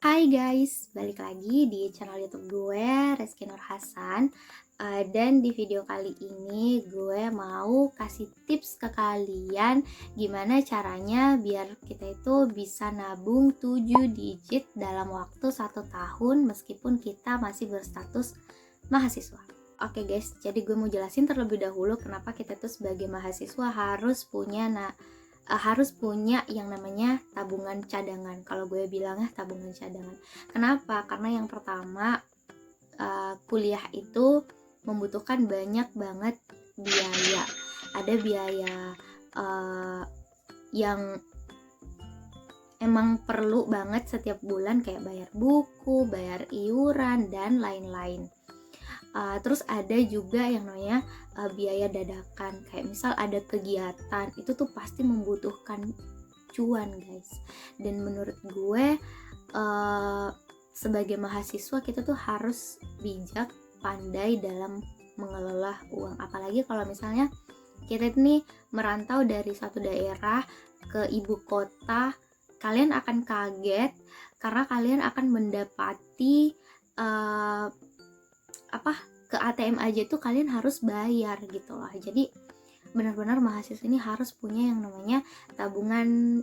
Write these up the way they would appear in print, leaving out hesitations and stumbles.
Hai guys, balik lagi di channel YouTube gue, Rizky Nur Hasan. Dan di video kali ini gue mau kasih tips ke kalian gimana caranya biar kita itu bisa nabung 7 digit dalam waktu 1 tahun meskipun kita masih berstatus mahasiswa. Oke guys, jadi gue mau jelasin terlebih dahulu kenapa kita tuh sebagai mahasiswa harus punya yang namanya tabungan cadangan. Kalau gue bilangnya tabungan cadangan. Kenapa? Karena yang pertama, kuliah itu membutuhkan banyak banget biaya. Ada biaya yang emang perlu banget setiap bulan, kayak bayar buku, bayar iuran, dan lain-lain. Terus ada juga yang namanya biaya dadakan, kayak misal ada kegiatan, itu tuh pasti membutuhkan cuan guys. Dan menurut gue sebagai mahasiswa kita tuh harus bijak, pandai dalam mengelola uang. Apalagi kalau misalnya kita nih merantau dari satu daerah ke ibu kota, kalian akan kaget karena kalian akan mendapati ke ATM aja tuh kalian harus bayar gitu loh. Jadi benar-benar mahasiswa ini harus punya yang namanya tabungan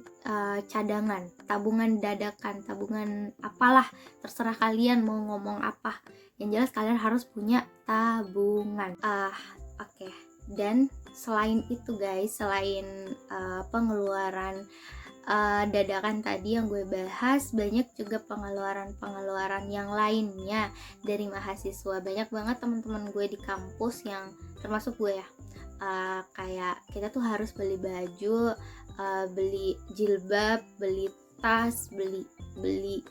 cadangan, tabungan dadakan, tabungan apalah, terserah kalian mau ngomong apa. Yang jelas kalian harus punya tabungan. Oke. Dan selain itu guys, selain pengeluaran dadakan tadi yang gue bahas, banyak juga pengeluaran yang lainnya dari mahasiswa. Banyak banget teman-teman gue di kampus yang termasuk gue ya, kayak kita tuh harus beli baju, beli jilbab, beli tas, beli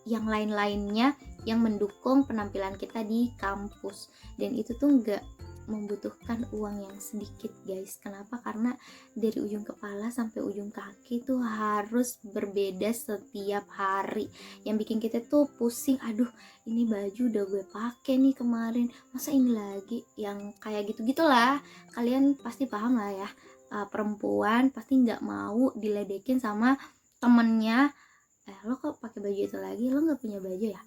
yang lain-lainnya yang mendukung penampilan kita di kampus. Dan itu tuh nggak membutuhkan uang yang sedikit guys. Kenapa? Karena dari ujung kepala sampai ujung kaki tuh harus berbeda setiap hari, yang bikin kita tuh pusing. Aduh, ini baju udah gue pakai nih kemarin, masa ini lagi, yang kayak gitu-gitulah. Kalian pasti paham lah ya, perempuan pasti nggak mau diledekin sama temennya, lo kok pakai baju itu lagi, lo nggak punya baju ya.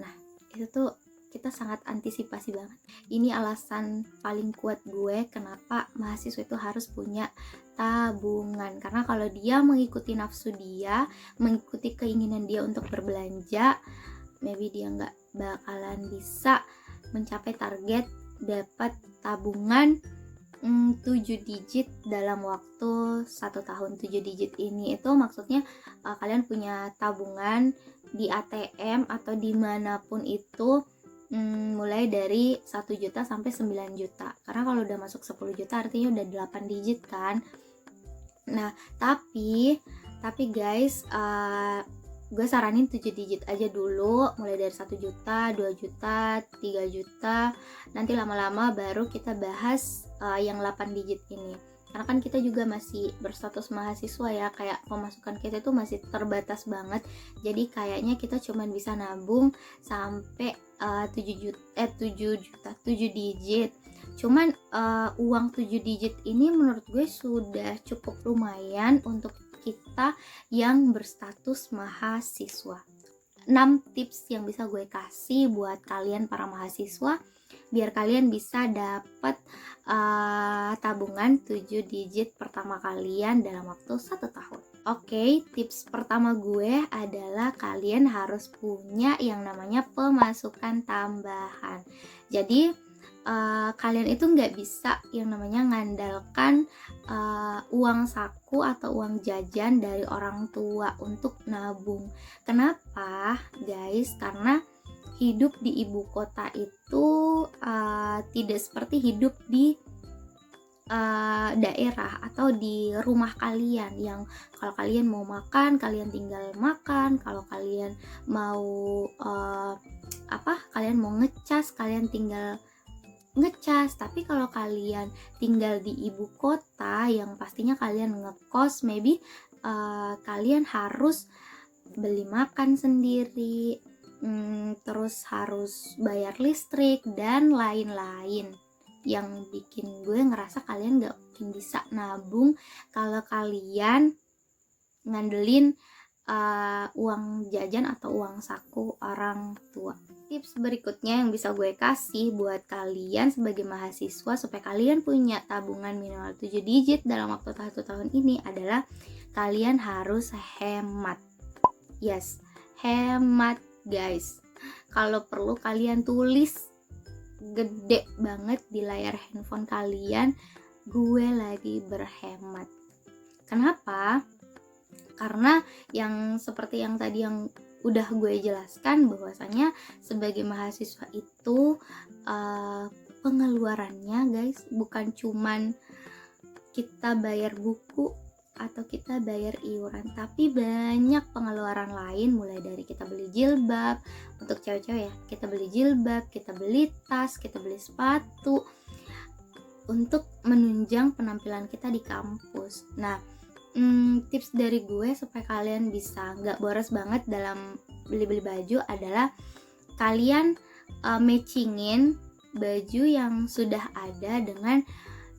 Nah, itu tuh kita sangat antisipasi banget. Ini alasan paling kuat gue kenapa mahasiswa itu harus punya tabungan. Karena kalau dia mengikuti nafsu dia, mengikuti keinginan dia untuk berbelanja, maybe dia nggak bakalan bisa mencapai target dapat tabungan 7 digit dalam waktu 1 tahun. 7 digit ini itu maksudnya kalian punya tabungan di ATM atau dimanapun itu, mulai dari 1 juta sampai 9 juta. Karena kalau udah masuk 10 juta artinya udah 8 digit kan. Nah, tapi guys, gue saranin 7 digit aja dulu, mulai dari 1 juta, 2 juta, 3 juta. Nanti lama-lama baru kita bahas yang 8 digit ini. Karena kan kita juga masih berstatus mahasiswa ya, kayak pemasukan kita itu masih terbatas banget. Jadi kayaknya kita cuman bisa nabung sampai 7 digit. Cuman uang 7 digit ini menurut gue sudah cukup lumayan untuk kita yang berstatus mahasiswa. 6 tips yang bisa gue kasih buat kalian para mahasiswa biar kalian bisa dapat tabungan 7 digit pertama kalian dalam waktu 1 tahun. Oke, tips pertama gue adalah kalian harus punya yang namanya pemasukan tambahan. Jadi kalian itu nggak bisa yang namanya ngandalkan uang saku atau uang jajan dari orang tua untuk nabung. Kenapa guys? Karena hidup di ibu kota itu tidak seperti hidup di daerah atau di rumah kalian, yang kalau kalian mau makan kalian tinggal makan, kalau kalian mau kalian mau ngecas kalian tinggal ngecas. Tapi kalau kalian tinggal di ibu kota yang pastinya kalian ngekos, maybe kalian harus beli makan sendiri, terus harus bayar listrik dan lain-lain, yang bikin gue ngerasa kalian gak mungkin bisa nabung kalau kalian ngandelin uang jajan atau uang saku orang tua. Tips berikutnya yang bisa gue kasih buat kalian sebagai mahasiswa supaya kalian punya tabungan minimal 7 digit dalam waktu 1 tahun ini adalah kalian harus hemat. Yes, hemat guys. Kalau perlu kalian tulis gede banget di layar handphone kalian, gue lagi berhemat. Kenapa? Karena yang seperti yang tadi yang udah gue jelaskan, bahwasanya sebagai mahasiswa itu pengeluarannya guys bukan cuman kita bayar buku atau kita bayar iuran, tapi banyak pengeluaran lain, mulai dari kita beli jilbab untuk cewek-cewek ya, kita beli jilbab, kita beli tas, kita beli sepatu untuk menunjang penampilan kita di kampus. Nah, tips dari gue supaya kalian bisa nggak boros banget dalam beli-beli baju adalah kalian matchingin baju yang sudah ada dengan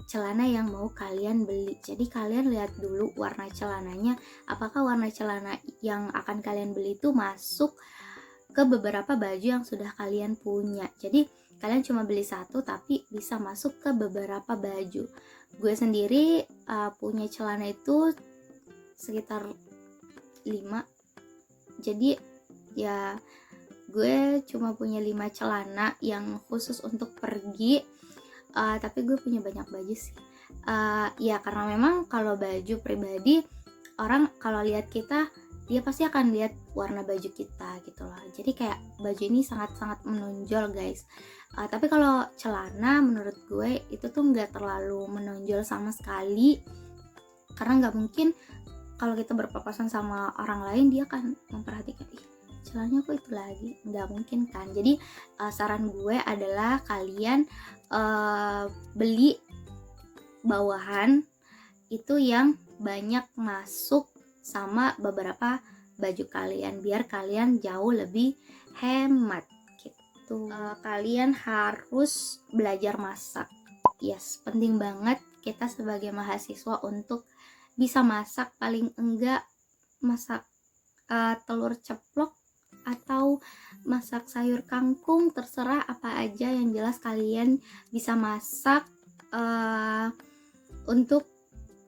celana yang mau kalian beli. Jadi kalian lihat dulu warna celananya, apakah warna celana yang akan kalian beli itu masuk ke beberapa baju yang sudah kalian punya. Jadi kalian cuma beli satu tapi bisa masuk ke beberapa baju. Gue sendiri punya celana itu sekitar 5. Jadi ya gue cuma punya 5 celana yang khusus untuk pergi, tapi gue punya banyak baju sih. Ya karena memang kalau baju pribadi, orang kalau lihat kita, dia pasti akan lihat warna baju kita gitu loh. Jadi kayak baju ini sangat-sangat menonjol guys. Tapi kalau celana menurut gue itu tuh nggak terlalu menonjol sama sekali, karena nggak mungkin kalau kita berpapasan sama orang lain dia akan memperhatikan, ih celananya kok itu lagi, nggak mungkin kan. Jadi saran gue adalah kalian beli bawahan itu yang banyak masuk sama beberapa baju kalian biar kalian jauh lebih hemat gitu. Kalian harus belajar masak. Yes, penting banget kita sebagai mahasiswa untuk bisa masak, paling enggak masak telur ceplok atau masak sayur kangkung, terserah apa aja, yang jelas kalian bisa masak untuk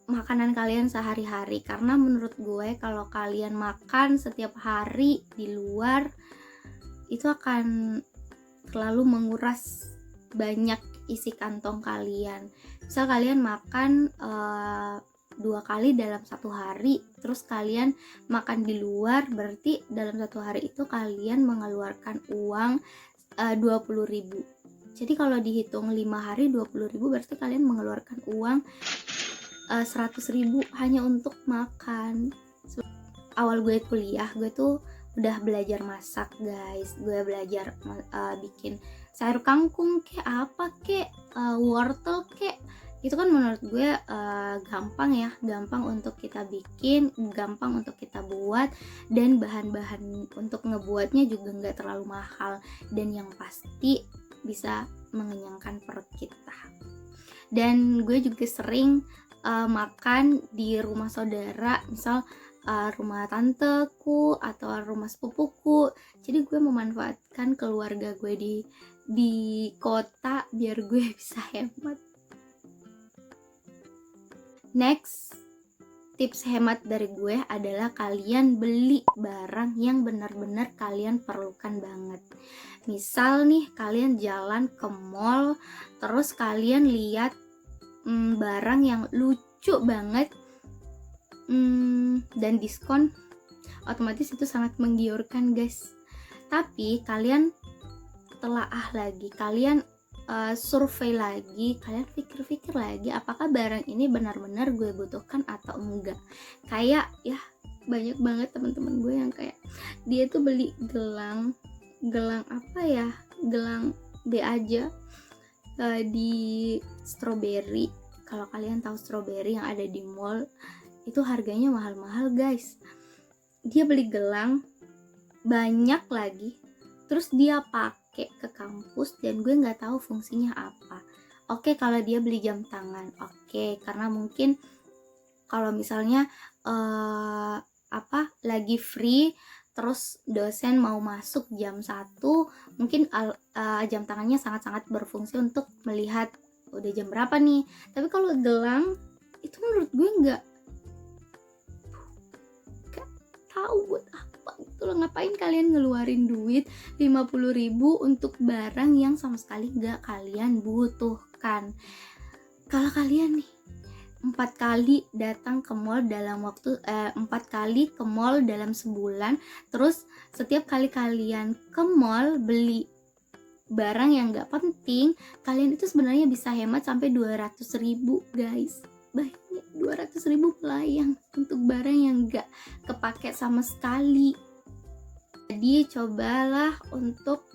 makanan kalian sehari-hari. Karena menurut gue kalau kalian makan setiap hari di luar itu akan terlalu menguras banyak isi kantong kalian. Misal kalian makan 2 kali dalam 1 hari, terus kalian makan di luar, berarti dalam 1 hari itu kalian mengeluarkan uang 20.000. Jadi kalau dihitung 5 hari 20.000, berarti kalian mengeluarkan uang 100.000 hanya untuk makan. Awal gue kuliah, gue tuh udah belajar masak guys. Gue belajar bikin sayur kangkung kek, apa kek, wortel kek. Itu kan menurut gue gampang ya, gampang untuk kita bikin, gampang untuk kita buat, dan bahan-bahan untuk ngebuatnya juga nggak terlalu mahal, dan yang pasti bisa mengenyangkan perut kita. Dan gue juga sering makan di rumah saudara, misal rumah tanteku atau rumah sepupuku. Jadi gue memanfaatkan keluarga gue di kota biar gue bisa hemat. Next, tips hemat dari gue adalah kalian beli barang yang benar-benar kalian perlukan banget. Misal nih kalian jalan ke mall, terus kalian lihat barang yang lucu banget dan diskon, otomatis itu sangat menggiurkan guys. Tapi kalian telaah lagi, kalian survei lagi, kalian pikir-pikir lagi apakah barang ini benar-benar gue butuhkan atau enggak. Kayak ya banyak banget teman-teman gue yang kayak dia tuh beli gelang apa ya, gelang B aja di strawberry. Kalau kalian tahu strawberry yang ada di mall itu harganya mahal-mahal guys. Dia beli gelang banyak lagi, terus dia pakai ke kampus, dan gue nggak tahu fungsinya apa. Oke, kalau dia beli jam tangan, oke, karena mungkin kalau misalnya lagi free, terus dosen mau masuk jam 1, mungkin jam tangannya sangat-sangat berfungsi untuk melihat udah jam berapa nih. Tapi kalau gelang itu menurut gue nggak tahu buat apa gitu loh. Ngapain kalian ngeluarin duit 50.000 untuk barang yang sama sekali nggak kalian butuhkan. Kalau kalian nih 4 kali datang ke mall dalam waktu 4 kali ke mall dalam sebulan, terus setiap kali kalian ke mall beli barang yang gak penting, kalian itu sebenarnya bisa hemat sampai 200.000 guys. Bayangin 200.000 melayang untuk barang yang gak kepake sama sekali. Jadi cobalah untuk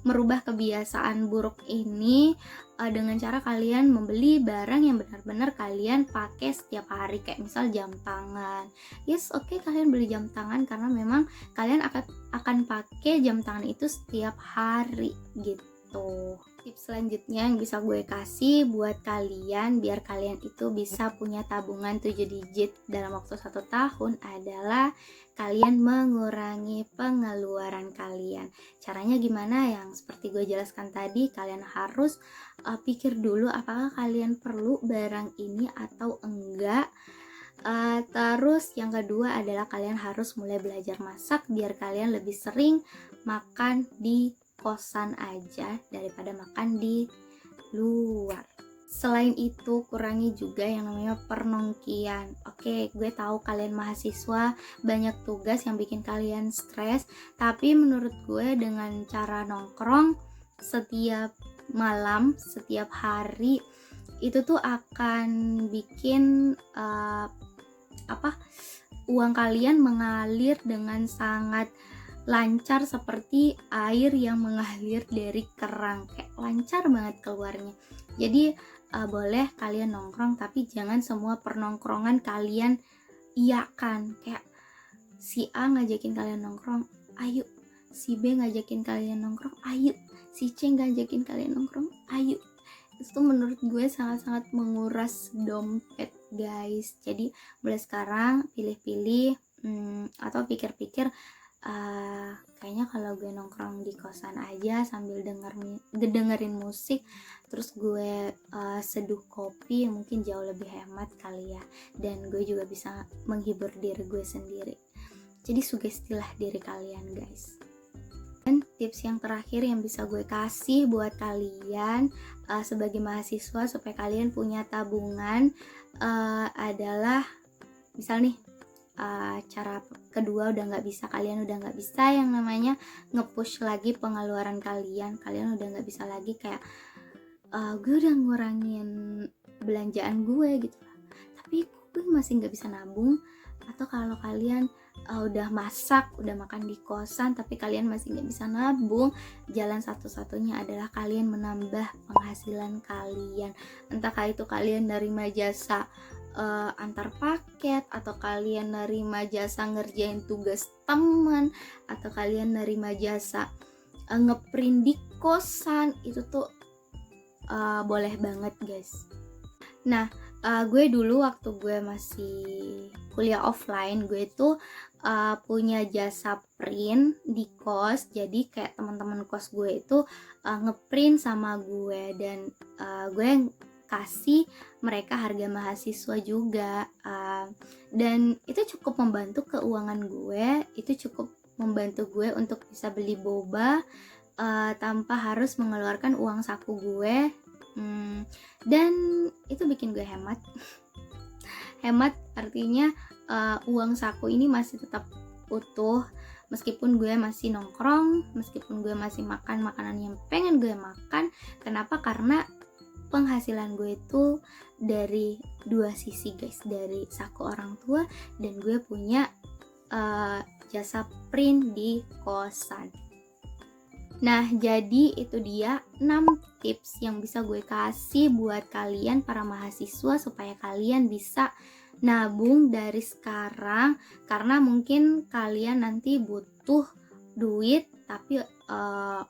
merubah kebiasaan buruk ini dengan cara kalian membeli barang yang benar-benar kalian pakai setiap hari, kayak misal jam tangan. Yes, oke, kalian beli jam tangan karena memang kalian akan pakai jam tangan itu setiap hari gitu. Tips selanjutnya yang bisa gue kasih buat kalian biar kalian itu bisa punya tabungan 7 digit dalam waktu 1 tahun adalah kalian mengurangi pengeluaran kalian. Caranya gimana? Yang seperti gue jelaskan tadi, kalian harus pikir dulu apakah kalian perlu barang ini atau enggak. Terus yang kedua adalah kalian harus mulai belajar masak biar kalian lebih sering makan di kosan aja daripada makan di luar. Selain itu, kurangi juga yang namanya pernongkian. Oke, gue tahu kalian mahasiswa banyak tugas yang bikin kalian stres, tapi menurut gue dengan cara nongkrong setiap malam, setiap hari itu tuh akan bikin uang kalian mengalir dengan sangat lancar seperti air yang mengalir dari kerang, kayak lancar banget keluarnya. Jadi boleh kalian nongkrong, tapi jangan semua pernongkrongan kalian iyakan. Kayak si A ngajakin kalian nongkrong, ayo. Si B ngajakin kalian nongkrong, ayo. Si C ngajakin kalian nongkrong, ayo. Itu menurut gue sangat-sangat menguras dompet guys. Jadi mulai sekarang pilih-pilih atau pikir-pikir, kayaknya kalau gue nongkrong di kosan aja sambil dengerin musik, terus gue seduh kopi, mungkin jauh lebih hemat kali ya, dan gue juga bisa menghibur diri gue sendiri. Jadi sugestilah diri kalian guys. Dan tips yang terakhir yang bisa gue kasih buat kalian sebagai mahasiswa supaya kalian punya tabungan adalah, misal nih cara kedua udah nggak bisa, kalian udah nggak bisa yang namanya nge-push lagi pengeluaran kalian udah nggak bisa lagi kayak gue udah ngurangin belanjaan gue gitu lah, tapi gue masih nggak bisa nabung. Atau kalau kalian udah masak, udah makan di kosan tapi kalian masih nggak bisa nabung, jalan satu-satunya adalah kalian menambah penghasilan kalian. Entah itu kalian nerima jasa antar paket, atau kalian nerima jasa ngerjain tugas teman, atau kalian nerima jasa ngeprint di kosan, itu tuh boleh banget guys. Nah, gue dulu waktu gue masih kuliah offline, gue tuh punya jasa print di kos. Jadi kayak teman-teman kos gue itu ngeprint sama gue, dan gue kasih mereka harga mahasiswa juga, dan itu cukup membantu keuangan gue, itu cukup membantu gue untuk bisa beli boba tanpa harus mengeluarkan uang saku gue, dan itu bikin gue hemat. Hemat artinya uang saku ini masih tetap utuh meskipun gue masih nongkrong, meskipun gue masih makan makanan yang pengen gue makan. Kenapa? Karena penghasilan gue itu dari dua sisi guys, dari saku orang tua dan gue punya jasa print di kosan. Nah, jadi itu dia 6 tips yang bisa gue kasih buat kalian para mahasiswa supaya kalian bisa nabung dari sekarang, karena mungkin kalian nanti butuh duit tapi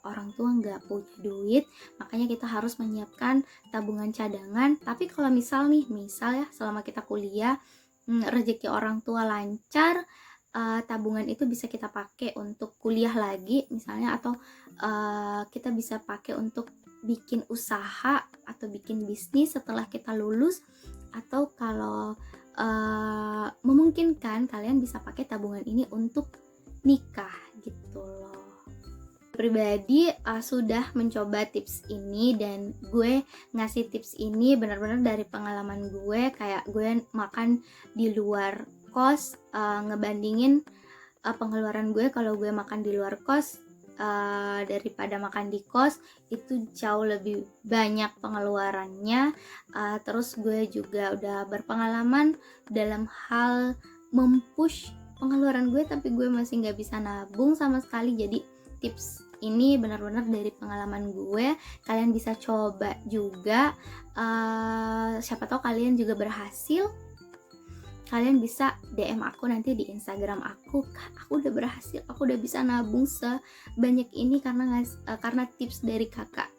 orang tua nggak punya duit, makanya kita harus menyiapkan tabungan cadangan. Tapi kalau misal ya selama kita kuliah rezeki orang tua lancar, tabungan itu bisa kita pakai untuk kuliah lagi misalnya, atau kita bisa pakai untuk bikin usaha atau bikin bisnis setelah kita lulus, atau kalau memungkinkan kalian bisa pakai tabungan ini untuk nikah gitu loh. Pribadi sudah mencoba tips ini, dan gue ngasih tips ini benar-benar dari pengalaman gue. Kayak gue makan di luar kos, ngebandingin pengeluaran gue kalau gue makan di luar kos daripada makan di kos, itu jauh lebih banyak pengeluarannya. Terus gue juga udah berpengalaman dalam hal mempush pengeluaran gue, tapi gue masih nggak bisa nabung sama sekali. Jadi tips ini benar-benar dari pengalaman gue, kalian bisa coba juga. Siapa tahu kalian juga berhasil. Kalian bisa DM aku nanti di Instagram aku, aku udah berhasil, aku udah bisa nabung sebanyak ini karena tips dari kakak.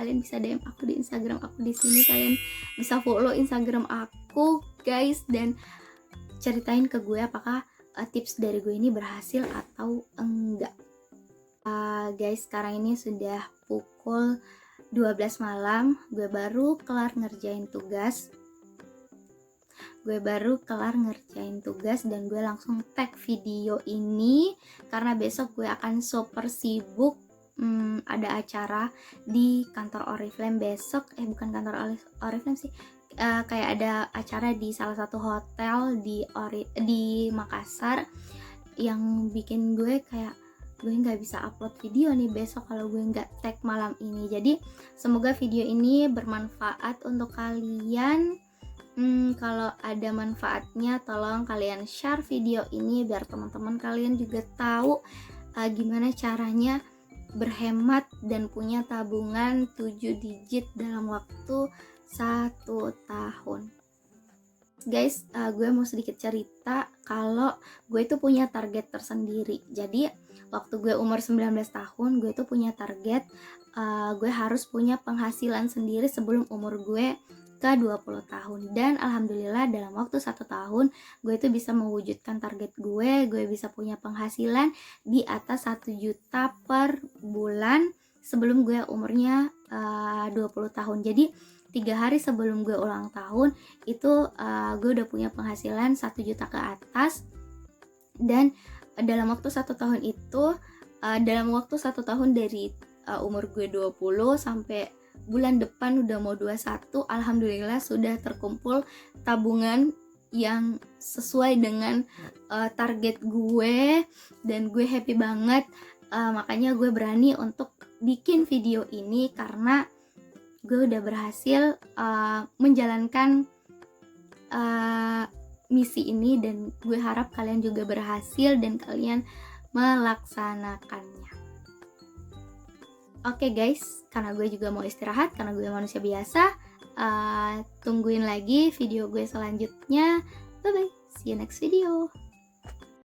Kalian bisa DM aku di Instagram aku di sini, kalian bisa follow Instagram aku guys, dan ceritain ke gue apakah tips dari gue ini berhasil atau enggak. Guys, sekarang ini sudah pukul 12 malam, gue baru kelar ngerjain tugas. Dan gue langsung tag video ini karena besok gue akan super sibuk. Ada acara di kantor Oriflame besok, bukan kantor Oriflame sih, kayak ada acara di salah satu hotel di Makassar yang bikin gue kayak gue nggak bisa upload video nih besok kalau gue nggak tag malam ini. Jadi semoga video ini bermanfaat untuk kalian. Kalau ada manfaatnya, tolong kalian share video ini biar teman-teman kalian juga tahu gimana caranya berhemat dan punya tabungan 7 digit dalam waktu 1 tahun. Guys, gue mau sedikit cerita kalau gue itu punya target tersendiri. Jadi waktu gue umur 19 tahun, gue itu punya target gue harus punya penghasilan sendiri sebelum umur gue ke 20 tahun. Dan alhamdulillah dalam waktu 1 tahun gue itu bisa mewujudkan target gue bisa punya penghasilan di atas 1 juta per bulan sebelum gue umurnya 20 tahun. Jadi 3 hari sebelum gue ulang tahun itu gue udah punya penghasilan 1 juta ke atas. Dan dalam waktu 1 tahun itu, dalam waktu 1 tahun dari umur gue 20 sampai bulan depan udah mau 21, alhamdulillah sudah terkumpul tabungan yang sesuai dengan target gue, dan gue happy banget. Makanya gue berani untuk bikin video ini karena gue udah berhasil menjalankan misi ini, dan gue harap kalian juga berhasil dan kalian melaksanakannya. Oke guys, karena gue juga mau istirahat, karena gue manusia biasa. Tungguin lagi video gue selanjutnya. Bye bye, see you next video.